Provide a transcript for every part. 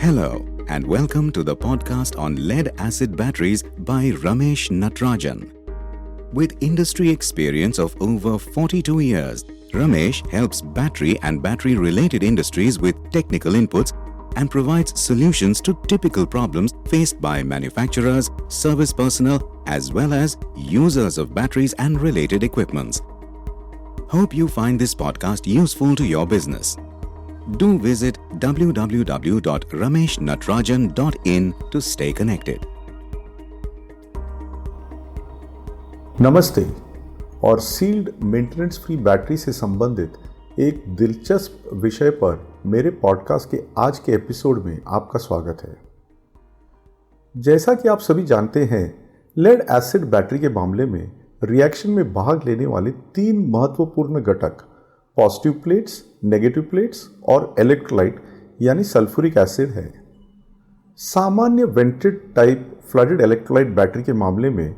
Hello and welcome to the podcast on lead-acid batteries by Ramesh Natarajan. With industry experience of over 42 years, Ramesh helps battery and battery-related industries with technical inputs and provides solutions to typical problems faced by manufacturers, service personnel, as well as users of batteries and related equipments. Hope you find this podcast useful to your business. Do visit www.rameshnatarajan.in to stay connected. नमस्ते और sealed maintenance free battery से संबंधित एक दिलचस्प विषय पर मेरे podcast के आज के एपिसोड में आपका स्वागत है। जैसा कि आप सभी जानते हैं, लेड एसिड बैटरी के मामले में रिएक्शन में भाग लेने वाले तीन महत्वपूर्ण घटक पॉजिटिव प्लेट्स, नेगेटिव प्लेट्स और इलेक्ट्रोलाइट यानी सल्फ्यूरिक एसिड है। सामान्य vented type flooded electrolyte battery के मामले में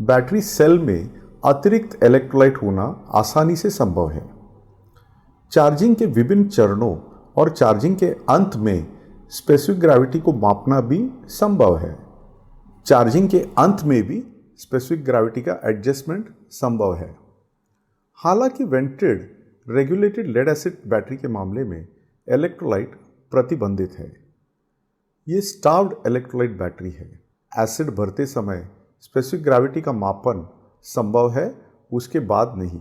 बैटरी सेल में अतिरिक्त इलेक्ट्रोलाइट होना आसानी से संभव है। चार्जिंग के विभिन्न चरणों और चार्जिंग के अंत में स्पेसिफिक ग्रेविटी को मापना भी संभव है। चार्जिंग के अंत में भी स्पेसिफिक ग्रेविटी का एडजस्टमेंट संभव है। हालांकि vented regulated lead acid battery के मामले में इलेक्ट्रोलाइट प्रतिबंधित है। ये स्टार्व्ड इलेक्ट्रोलाइट बैटरी है। एसिड भरते समय स्पेसिफिक ग्रेविटी का मापन संभव है, उसके बाद नहीं।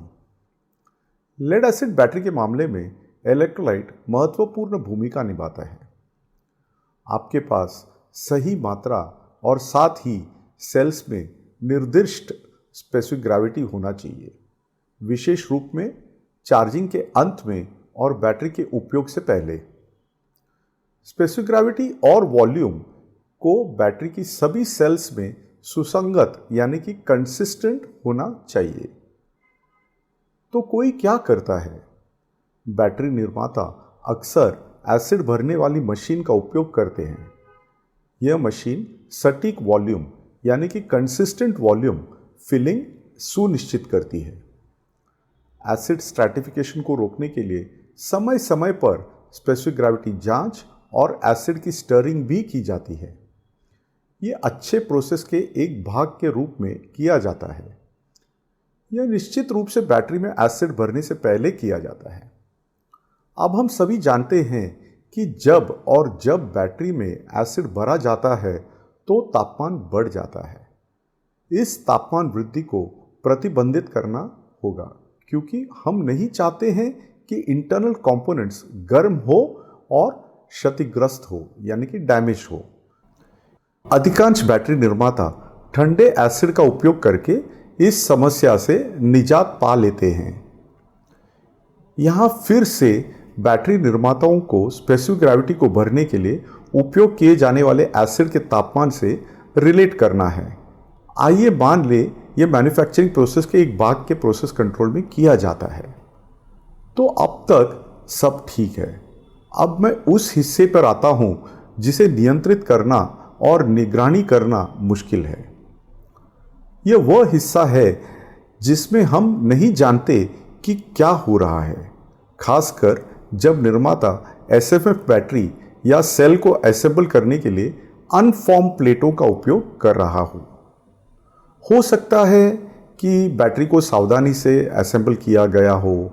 लेड एसिड बैटरी के मामले में इलेक्ट्रोलाइट महत्वपूर्ण भूमिका निभाता है। आपके पास सही मात्रा और साथ ही सेल्स में निर्दिष्ट स्पेसिफिक ग्रेविटी होना चाहिए, विशेष रूप में चार्जिंग के अंत में और बैटरी के उपयोग से पहले। स्पेसिफिक ग्रेविटी और वॉल्यूम को बैटरी की सभी सेल्स में सुसंगत यानी कि कंसिस्टेंट होना चाहिए। तो कोई क्या करता है? बैटरी निर्माता अक्सर एसिड भरने वाली मशीन का उपयोग करते हैं। यह मशीन सटीक वॉल्यूम यानी कि कंसिस्टेंट वॉल्यूम फिलिंग सुनिश्चित करती है। एसिड स्ट्रैटिफिकेशन को रोकने के लिए समय समय पर स्पेसिफिक ग्रेविटी जांच और एसिड की स्टरिंग भी की जाती है। ये अच्छे प्रोसेस के एक भाग के रूप में किया जाता है। यह निश्चित रूप से बैटरी में एसिड भरने से पहले किया जाता है। अब हम सभी जानते हैं कि जब बैटरी में एसिड भरा जाता है तो तापमान बढ़ जाता है। इस तापमान वृद्धि को प्रतिबंधित करना होगा, क्योंकि हम नहीं चाहते हैं कि इंटरनल कंपोनेंट्स गर्म हो और क्षतिग्रस्त हो यानी कि डैमेज हो। अधिकांश बैटरी निर्माता ठंडे एसिड का उपयोग करके इस समस्या से निजात पा लेते हैं। यहाँ फिर से बैटरी निर्माताओं को स्पेसिफिक ग्रेविटी को भरने के लिए उपयोग किए जाने वाले एसिड के तापमान से रिलेट करना है। आइए मान लें यह मैन्युफैक्चरिंग प्रोसेस के एक भाग के प्रोसेस कंट्रोल में किया जाता है। तो अब तक सब ठीक है। अब मैं उस हिस्से पर आता हूं जिसे नियंत्रित करना और निगरानी करना मुश्किल है। यह वह हिस्सा है जिसमें हम नहीं जानते कि क्या हो रहा है, खासकर जब निर्माता एसएफएफ बैटरी या सेल को असेंबल करने के लिए अनफॉर्म प्लेटों का उपयोग कर रहा हो सकता है कि बैटरी को सावधानी से असेंबल किया गया हो,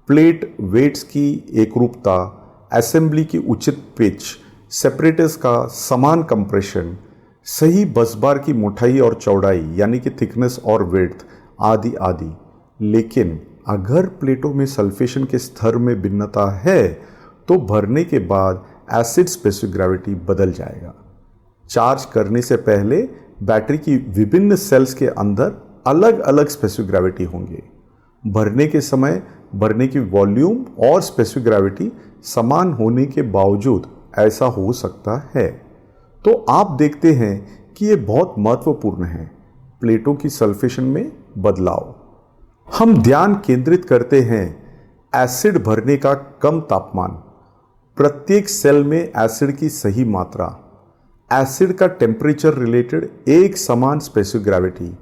प्लेट वेट्स की एकरूपता, असेंबली की उचित पिच, सेपरेटर्स का समान कंप्रेशन, सही बसबार की मोटाई और चौड़ाई यानी कि थिकनेस और विड्थ आदि आदि। लेकिन अगर प्लेटों में सल्फेशन के स्तर में भिन्नता है तो भरने के बाद एसिड स्पेसिफिक ग्रेविटी बदल जाएगा। चार्ज करने से पहले बैटरी की विभिन्न सेल्स के अंदर अलग अलग स्पेसिफिक ग्रेविटी होंगे। भरने के समय भरने की वॉल्यूम और स्पेसिफिक ग्रेविटी समान होने के बावजूद ऐसा हो सकता है। तो आप देखते हैं कि ये बहुत महत्वपूर्ण है, प्लेटों की सल्फेशन में बदलाव। हम ध्यान केंद्रित करते हैं एसिड भरने का कम तापमान, प्रत्येक सेल में एसिड की सही मात्रा, एसिड का टेम्परेचर रिलेटेड एक समान स्पेसिफिक ग्रेविटी,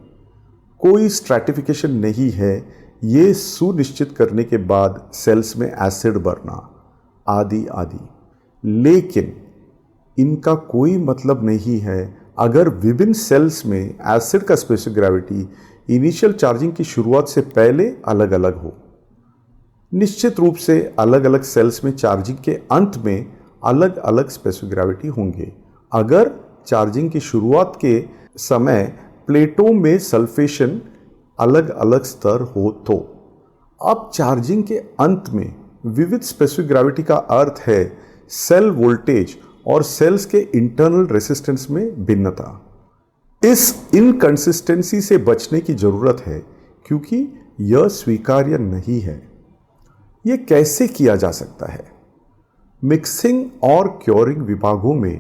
कोई स्ट्रैटिफिकेशन नहीं है, ये सुनिश्चित करने के बाद सेल्स में एसिड भरना आदि आदि। लेकिन इनका कोई मतलब नहीं है अगर विभिन्न सेल्स में एसिड का स्पेसिफिक ग्रेविटी इनिशियल चार्जिंग की शुरुआत से पहले अलग अलग हो। निश्चित रूप से अलग अलग सेल्स में चार्जिंग के अंत में अलग अलग स्पेसिफिक ग्रेविटी होंगे। अगर चार्जिंग की शुरुआत के समय प्लेटों में सल्फेशन अलग अलग स्तर हो तो अब चार्जिंग के अंत में विविध स्पेसिफिक ग्रेविटी का अर्थ है सेल वोल्टेज और सेल्स के इंटरनल रेसिस्टेंस में भिन्नता। इस इनकंसिस्टेंसी से बचने की जरूरत है क्योंकि यह स्वीकार्य नहीं है। यह कैसे किया जा सकता है? मिक्सिंग और क्योरिंग विभागों में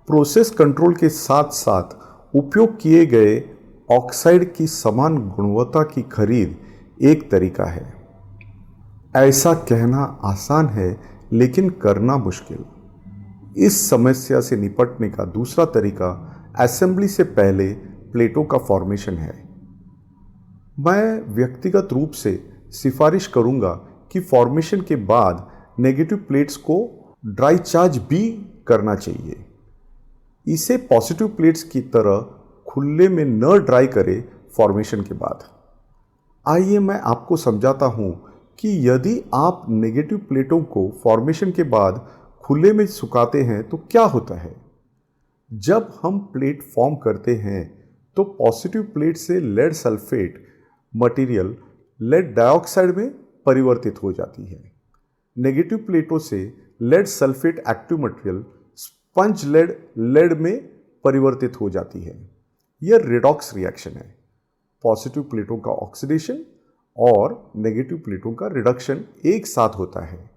प्रोसेस कंट्रोल के साथ साथ उपयोग किए गए ऑक्साइड की समान गुणवत्ता की खरीद एक तरीका है। ऐसा कहना आसान है लेकिन करना मुश्किल। इस समस्या से निपटने का दूसरा तरीका असेंबली से पहले प्लेटों का फॉर्मेशन है। मैं व्यक्तिगत रूप से सिफारिश करूंगा कि फॉर्मेशन के बाद नेगेटिव प्लेट्स को ड्राई चार्ज भी करना चाहिए। इसे पॉजिटिव प्लेट्स की तरह खुले में न ड्राई करें फॉर्मेशन के बाद। आइए मैं आपको समझाता हूं कि यदि आप नेगेटिव प्लेटों को फॉर्मेशन के बाद खुले में सुखाते हैं तो क्या होता है। जब हम प्लेट फॉर्म करते हैं तो पॉजिटिव प्लेट से lead sulphate material lead dioxide में परिवर्तित हो जाती है। नेगेटिव प्लेटों से lead sulphate active material sponge lead में परिवर्तित हो जाती है। यह रेडॉक्स रिएक्शन है। पॉजिटिव प्लेटों का ऑक्सीडेशन और नेगेटिव प्लेटों का रिडक्शन एक साथ होता है।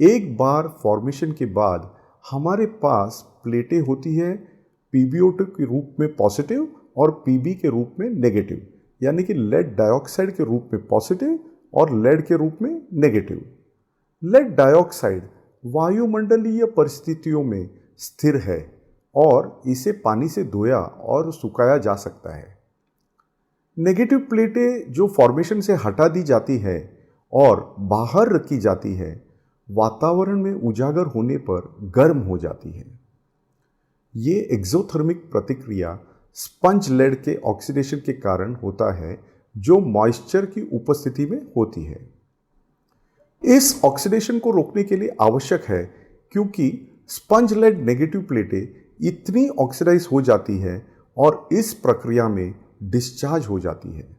एक बार फॉर्मेशन के बाद हमारे पास प्लेटें होती है PbO2 के रूप में पॉजिटिव और Pb के रूप में नेगेटिव, यानी कि लेड डाइऑक्साइड के रूप में पॉजिटिव और लेड के रूप में नेगेटिव। लेड डाइऑक्साइड वायुमंडलीय परिस्थितियों में स्थिर है और इसे पानी से धोया और सुखाया जा सकता है। नेगेटिव प्लेटें जो फॉर्मेशन से हटा दी जाती है और बाहर रखी जाती है, वातावरण में उजागर होने पर गर्म हो जाती है। ये एक्सोथर्मिक प्रतिक्रिया स्पंज लेड के ऑक्सीडेशन के कारण होता है जो मॉइस्चर की उपस्थिति में होती है। इस ऑक्सीडेशन को रोकने के लिए आवश्यक है क्योंकि स्पंज लेड नेगेटिव प्लेटें इतनी ऑक्सीडाइज हो जाती है और इस प्रक्रिया में डिस्चार्ज हो जाती है।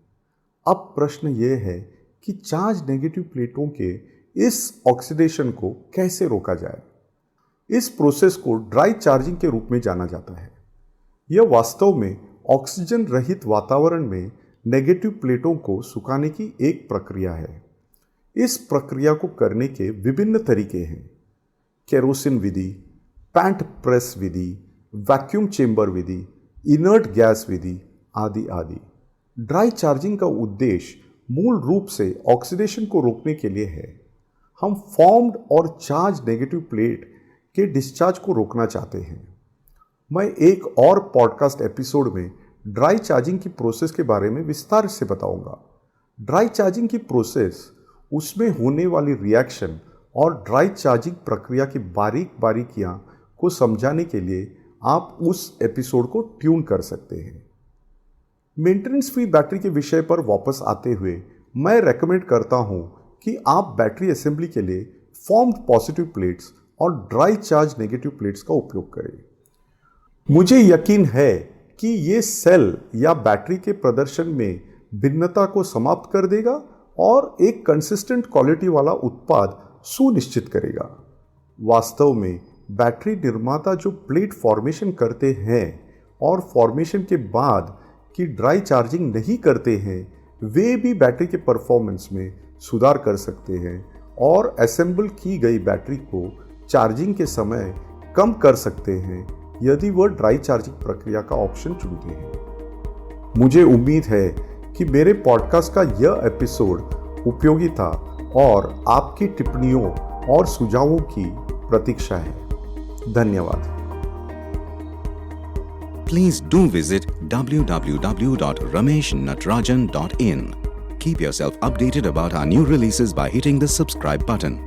अब प्रश्न यह है कि चार्ज नेगेटिव प्लेटों के इस ऑक्सीडेशन को कैसे रोका जाए। इस प्रोसेस को ड्राई चार्जिंग के रूप में जाना जाता है। यह वास्तव में ऑक्सीजन रहित वातावरण में नेगेटिव प्लेटों को सुखाने की एक प्रक्रिया है। इस प्रक्रिया को करने के विभिन्न तरीके हैं। केरोसिन विधि, पैंट प्रेस विधि, वैक्यूम चेंबर विधि, इनर्ट गैस विधि आदि आदि। ड्राई चार्जिंग का उद्देश्य मूल रूप से ऑक्सीडेशन को रोकने के लिए है। हम फॉर्म्ड और चार्ज नेगेटिव प्लेट के डिस्चार्ज को रोकना चाहते हैं। मैं एक और पॉडकास्ट एपिसोड में ड्राई चार्जिंग की प्रोसेस के बारे में विस्तार से बताऊंगा। ड्राई चार्जिंग की प्रोसेस, उसमें होने वाली रिएक्शन और ड्राई चार्जिंग प्रक्रिया की बारीक बारीकियां को समझाने के लिए आप उस एपिसोड को ट्यून कर सकते हैं। मेंटेनेंस फ्री बैटरी के विषय पर वापस आते हुए मैं रेकमेंड करता हूं कि आप बैटरी असेंबली के लिए फॉर्म्ड पॉजिटिव प्लेट्स और ड्राई चार्ज नेगेटिव प्लेट्स का उपयोग करें। मुझे यकीन है कि ये सेल या बैटरी के प्रदर्शन में भिन्नता को समाप्त कर देगा और एक कंसिस्टेंट क्वालिटी वाला उत्पाद सुनिश्चित करेगा। वास्तव में बैटरी निर्माता जो प्लेट फॉर्मेशन करते हैं और फॉर्मेशन के बाद की ड्राई चार्जिंग नहीं करते हैं, वे भी बैटरी के परफॉर्मेंस में सुधार कर सकते हैं और असेंबल की गई बैटरी को चार्जिंग के समय कम कर सकते हैं यदि वह ड्राई चार्जिंग प्रक्रिया का ऑप्शन चुनते हैं। मुझे उम्मीद है कि मेरे पॉडकास्ट का यह एपिसोड उपयोगी था और आपकी टिप्पणियों और सुझावों की प्रतीक्षा है। धन्यवाद। Please do visit www.rameshnatrajan.in. Keep yourself updated about our new releases by hitting the subscribe button.